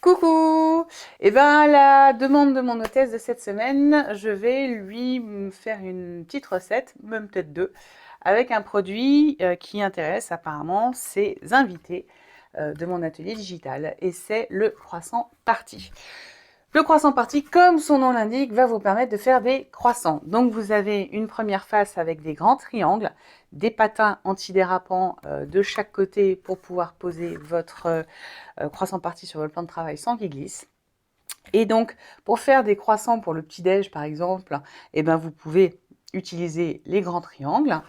Coucou! Eh bien, à la demande de mon hôtesse de cette semaine, je vais lui faire une petite recette, même peut-être deux, avec un produit qui intéresse apparemment ses invités de mon atelier digital, et c'est le croissant party. Le croissant party, comme son nom l'indique, va vous permettre de faire des croissants. Donc vous avez une première face avec des grands triangles, des patins antidérapants de chaque côté pour pouvoir poser votre croissant party sur votre plan de travail sans qu'il glisse. Et donc, pour faire des croissants pour le petit-déj, par exemple, eh ben, vous pouvez utiliser les grands triangles.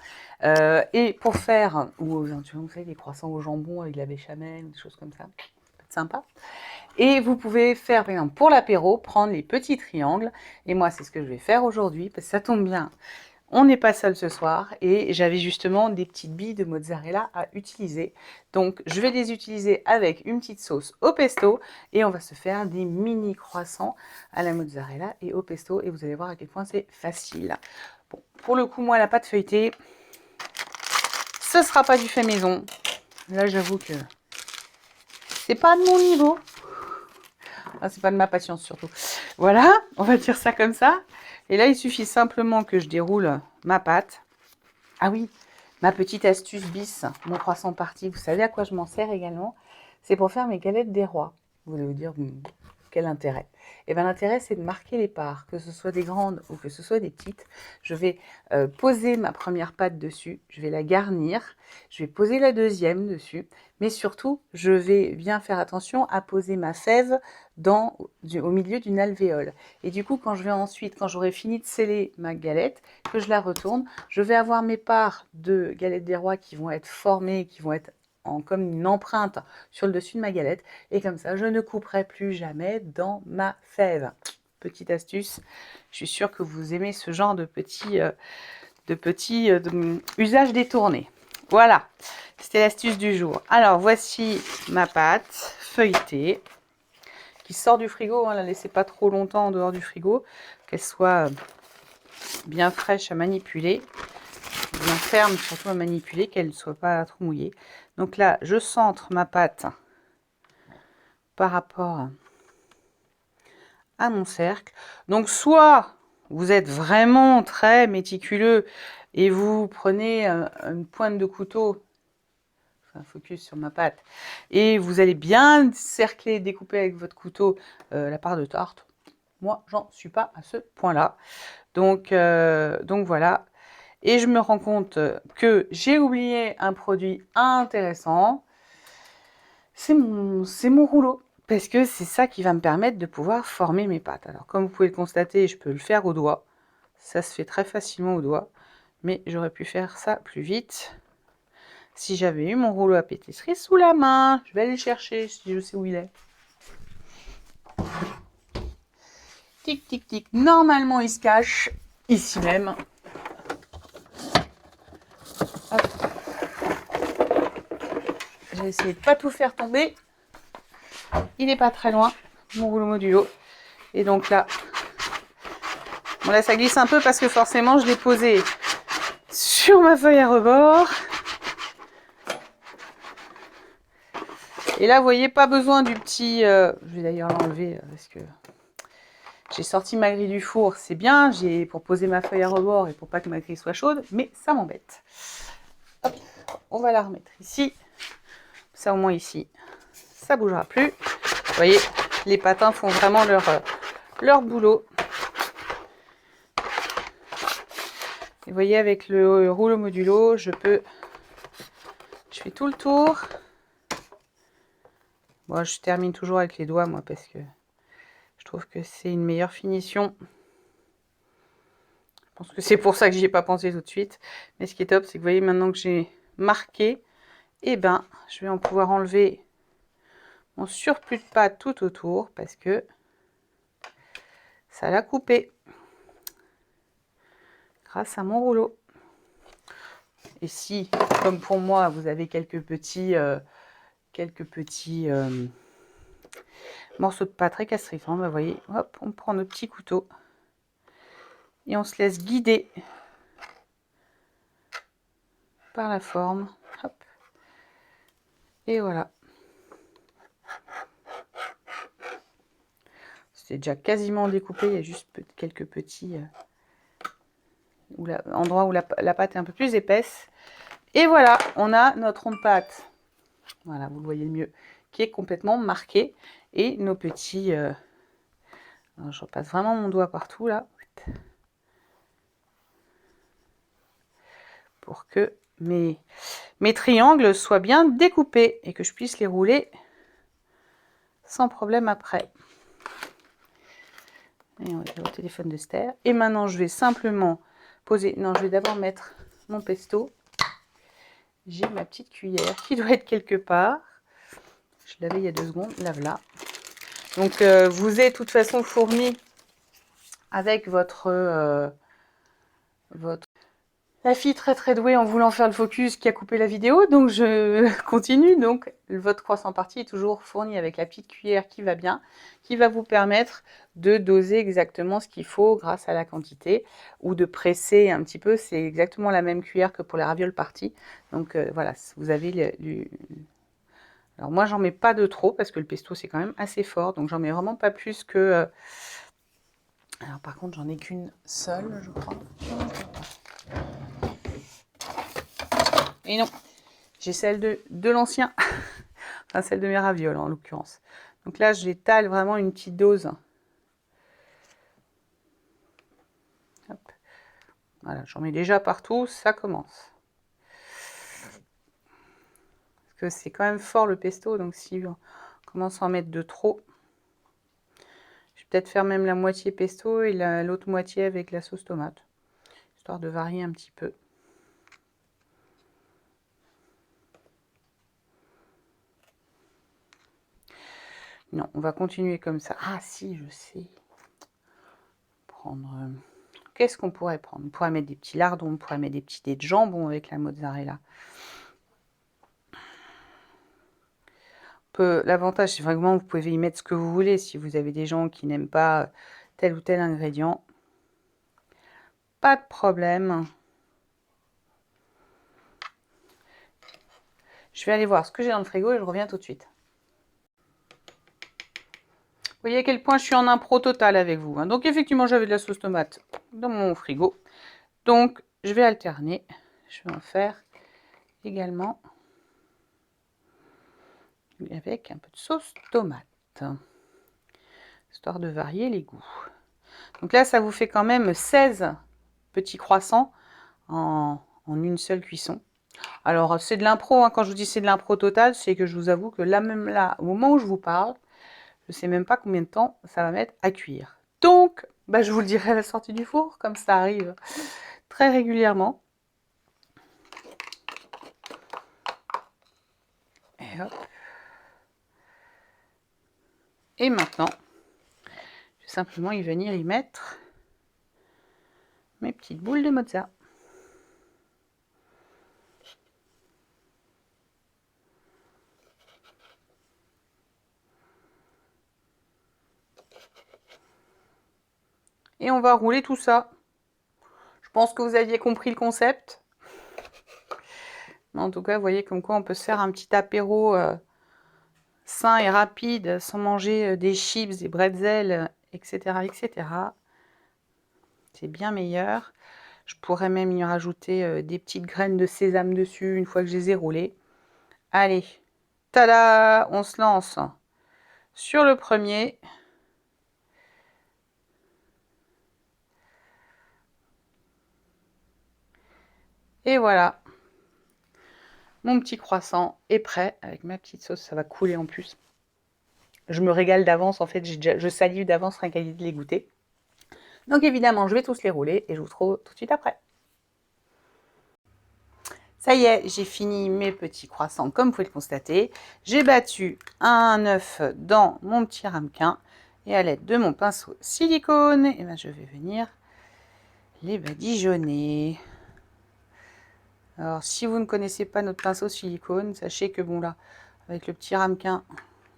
Et pour faire, ou éventuellement, vous savez, des croissants au jambon avec de la béchamel, des choses comme ça, c'est sympa. Et vous pouvez faire, par exemple, pour l'apéro, prendre les petits triangles. Et moi, c'est ce que je vais faire aujourd'hui, parce que ça tombe bien. On n'est pas seul ce soir et j'avais justement des petites billes de mozzarella à utiliser. Donc je vais les utiliser avec une petite sauce au pesto et on va se faire des mini croissants à la mozzarella et au pesto et vous allez voir à quel point c'est facile. Bon, pour le coup, moi, la pâte feuilletée, ce sera pas du fait maison. Là, j'avoue que c'est pas de mon niveau. Ah, c'est pas de ma patience surtout. Voilà, on va dire ça comme ça. Et là, il suffit simplement que je déroule ma pâte. Ah oui, ma petite astuce bis, mon croissant party, vous savez à quoi je m'en sers également? C'est pour faire mes galettes des rois. Vous allez vous dire, quel intérêt? Eh bien, l'intérêt, c'est de marquer les parts, que ce soit des grandes ou que ce soit des petites. Je vais poser ma première pâte dessus, je vais la garnir, je vais poser la deuxième dessus, mais surtout, je vais bien faire attention à poser ma fève au milieu d'une alvéole. Et du coup, quand j'aurai fini de sceller ma galette, que je la retourne, je vais avoir mes parts de galettes des rois qui vont être formées, qui vont être comme une empreinte sur le dessus de ma galette. Et comme ça, je ne couperai plus jamais dans ma fève. Petite astuce, je suis sûre que vous aimez ce genre de petits usages détournés. Voilà, c'était l'astuce du jour. Alors, voici ma pâte feuilletée qui sort du frigo. Ne la laissez pas trop longtemps en dehors du frigo, qu'elle soit bien fraîche à manipuler, bien ferme surtout à manipuler, qu'elle ne soit pas trop mouillée. Donc là, je centre ma pâte par rapport à mon cercle. Donc soit vous êtes vraiment très méticuleux et vous prenez une pointe de couteau, un focus sur ma pâte, et vous allez bien cercler, découper avec votre couteau la part de tarte. Moi, j'en suis pas à ce point-là. Donc voilà. Et je me rends compte que j'ai oublié un produit intéressant. C'est mon rouleau. Parce que c'est ça qui va me permettre de pouvoir former mes pâtes. Alors, comme vous pouvez le constater, je peux le faire au doigt. Ça se fait très facilement au doigt. Mais j'aurais pu faire ça plus vite si j'avais eu mon rouleau à pâtisserie sous la main. Je vais aller le chercher si je sais où il est. Tic, tic, tic. Normalement, il se cache ici même. Hop. J'ai essayé de ne pas tout faire tomber. Il n'est pas très loin, mon rouleau modulo. Et donc là, bon là ça glisse un peu parce que forcément je l'ai posé sur ma feuille à rebord. Et là, vous voyez, pas besoin du petit... je vais d'ailleurs l'enlever parce que j'ai sorti ma grille du four. C'est bien, pour poser ma feuille à rebord et pour pas que ma grille soit chaude, mais ça m'embête. Hop, on va la remettre ici. Ça au moins ici, ça bougera plus. Vous voyez, les patins font vraiment leur boulot. Et vous voyez, avec le rouleau modulo, je fais tout le tour. Bon, je termine toujours avec les doigts, moi, parce que je trouve que c'est une meilleure finition. Je pense que c'est pour ça que j'y ai pas pensé tout de suite. Mais ce qui est top, c'est que vous voyez, maintenant que j'ai marqué, eh ben, je vais en pouvoir enlever mon surplus de pâte tout autour, parce que ça l'a coupé grâce à mon rouleau. Et si, comme pour moi, vous avez quelques petits morceaux de pâte récastrifants, ben, vous voyez, hop, on prend nos petits couteaux et on se laisse guider par la forme. Hop. Et voilà. c'est déjà quasiment découpé. Il y a juste quelques petits endroits où la pâte est un peu plus épaisse. Et voilà, on a notre rond de pâte. Voilà, vous le voyez le mieux, qui est complètement marqué. Et nos petits... alors, je repasse vraiment mon doigt partout, là. Pour que mes triangles soient bien découpés et que je puisse les rouler sans problème après. Et on va aller au téléphone de Stère. Et maintenant, je vais simplement poser... Non, je vais d'abord mettre mon pesto. J'ai ma petite cuillère qui doit être quelque part. Je l'avais il y a 2 secondes, la voilà. Donc, vous êtes de toute façon fourni avec votre... La fille très très douée en voulant faire le focus qui a coupé la vidéo, donc je continue. Donc votre croissant parti est toujours fourni avec la petite cuillère qui va bien, qui va vous permettre de doser exactement ce qu'il faut grâce à la quantité, ou de presser un petit peu. C'est exactement la même cuillère que pour les ravioles parties. Donc voilà, vous avez alors moi j'en mets pas de trop parce que le pesto c'est quand même assez fort, donc j'en mets vraiment pas plus que... Alors par contre j'en ai qu'une seule, je crois. Et non, j'ai celle de l'ancien, enfin celle de mes ravioles en l'occurrence. Donc là, j'étale vraiment une petite dose. Hop. Voilà, j'en mets déjà partout, ça commence. Parce que c'est quand même fort le pesto, donc si on commence à en mettre de trop, je vais peut-être faire même la moitié pesto et l'autre moitié avec la sauce tomate, histoire de varier un petit peu. Non, on va continuer comme ça. Ah si, je sais. Prendre... Qu'est-ce qu'on pourrait prendre? On pourrait mettre des petits lardons, on pourrait mettre des petits dés de jambon avec la mozzarella. L'avantage, c'est vraiment vous pouvez y mettre ce que vous voulez. Si vous avez des gens qui n'aiment pas tel ou tel ingrédient, pas de problème. Je vais aller voir ce que j'ai dans le frigo et je reviens tout de suite. Vous voyez à quel point je suis en impro total avec vous. Hein. Donc effectivement, j'avais de la sauce tomate dans mon frigo. Donc je vais alterner. Je vais en faire également avec un peu de sauce tomate. Histoire de varier les goûts. Donc là, ça vous fait quand même 16 petits croissants en une seule cuisson. Alors, c'est de l'impro, hein. Quand je vous dis c'est de l'impro total, c'est que je vous avoue que là, même là, au moment où je vous parle, je ne sais même pas combien de temps ça va mettre à cuire. Donc, bah, je vous le dirai à la sortie du four, comme ça arrive très régulièrement. Et hop. Et maintenant, je vais simplement y venir y mettre mes petites boules de mozza. Et on va rouler tout ça. Je pense que vous aviez compris le concept. Mais en tout cas, vous voyez comme quoi on peut se faire un petit apéro sain et rapide sans manger des chips, des bretzels, etc. etc. C'est bien meilleur. Je pourrais même y rajouter des petites graines de sésame dessus une fois que je les ai roulées. Allez, tada! On se lance sur le premier. Et voilà. Mon petit croissant est prêt avec ma petite sauce. Ça va couler en plus. Je me régale d'avance. En fait, je salive d'avance rien qu'à l'idée de les goûter. Donc évidemment, je vais tous les rouler et je vous retrouve tout de suite après. Ça y est, j'ai fini mes petits croissants comme vous pouvez le constater. J'ai battu un œuf dans mon petit ramequin et à l'aide de mon pinceau silicone, et ben, je vais venir les badigeonner. Alors si vous ne connaissez pas notre pinceau silicone, sachez que bon là, avec le petit ramequin,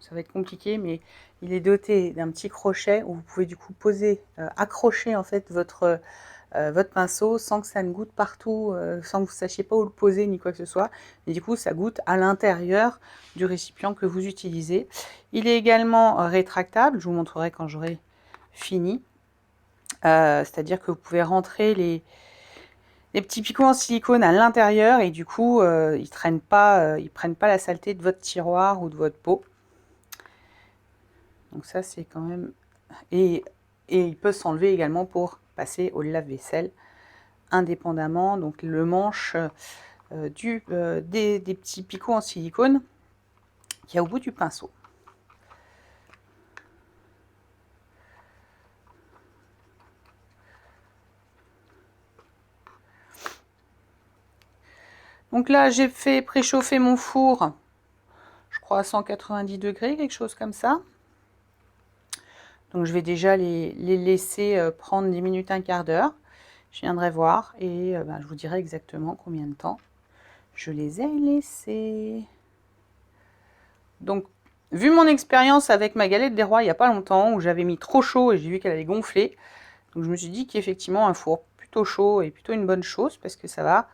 ça va être compliqué, mais il est doté d'un petit crochet où vous pouvez du coup poser, accrocher en fait votre pinceau sans que ça ne goûte partout, sans que vous ne sachiez pas où le poser ni quoi que ce soit. Et du coup, ça goûte à l'intérieur du récipient que vous utilisez. Il est également rétractable, je vous montrerai quand j'aurai fini. C'est-à-dire que vous pouvez rentrer les petits picots en silicone à l'intérieur et du coup, ils prennent pas la saleté de votre tiroir ou de votre pot. Donc ça, c'est quand même... Et il peut s'enlever également pour passer au lave-vaisselle indépendamment. Donc le manche des petits picots en silicone qu'il y a au bout du pinceau. Donc là, j'ai fait préchauffer mon four, je crois à 190 degrés, quelque chose comme ça. Donc je vais déjà les laisser prendre 10 minutes, un quart d'heure. Je viendrai voir et je vous dirai exactement combien de temps je les ai laissés. Donc, vu mon expérience avec ma galette des rois il n'y a pas longtemps, où j'avais mis trop chaud et j'ai vu qu'elle allait gonfler, donc je me suis dit qu'effectivement un four plutôt chaud est plutôt une bonne chose, parce que ça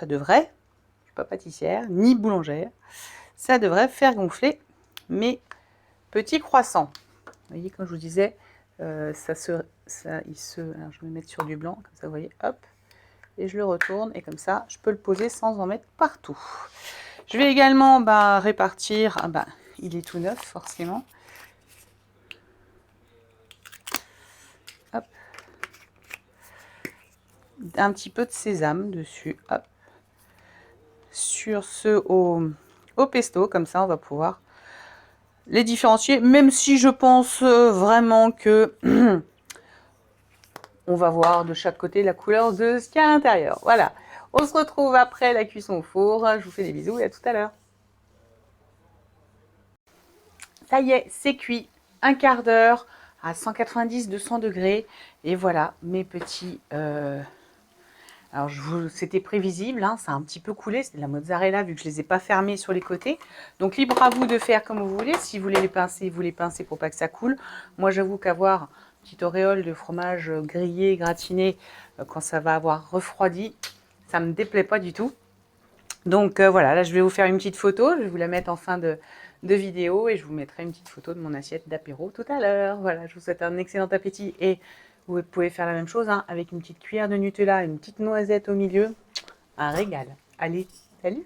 devrait, je ne suis pas pâtissière, ni boulangère, ça devrait faire gonfler mes petits croissants. Vous voyez, comme je vous disais, alors je vais me mettre sur du blanc, comme ça vous voyez, hop, et je le retourne, et comme ça, je peux le poser sans en mettre partout. Je vais également répartir, il est tout neuf forcément. Hop. Un petit peu de sésame dessus, hop. Sur ceux au pesto, comme ça on va pouvoir les différencier, même si je pense vraiment que on va voir de chaque côté la couleur de ce qu'il y a à l'intérieur. Voilà, on se retrouve après la cuisson au four. Je vous fais des bisous et à tout à l'heure. Ça y est, c'est cuit, un quart d'heure à 190-200 degrés. Et voilà mes petits... Alors, c'était prévisible, hein, ça a un petit peu coulé, c'est de la mozzarella vu que je ne les ai pas fermés sur les côtés. Donc, libre à vous de faire comme vous voulez. Si vous voulez les pincer, vous les pincez pour pas que ça coule. Moi, j'avoue qu'avoir une petite auréole de fromage grillé, gratiné, quand ça va avoir refroidi, ça ne me déplaît pas du tout. Donc, voilà, là, je vais vous faire une petite photo. Je vais vous la mettre en fin de vidéo et je vous mettrai une petite photo de mon assiette d'apéro tout à l'heure. Voilà, je vous souhaite un excellent appétit et vous pouvez faire la même chose avec une petite cuillère de Nutella et une petite noisette au milieu. Un régal. Allez, salut!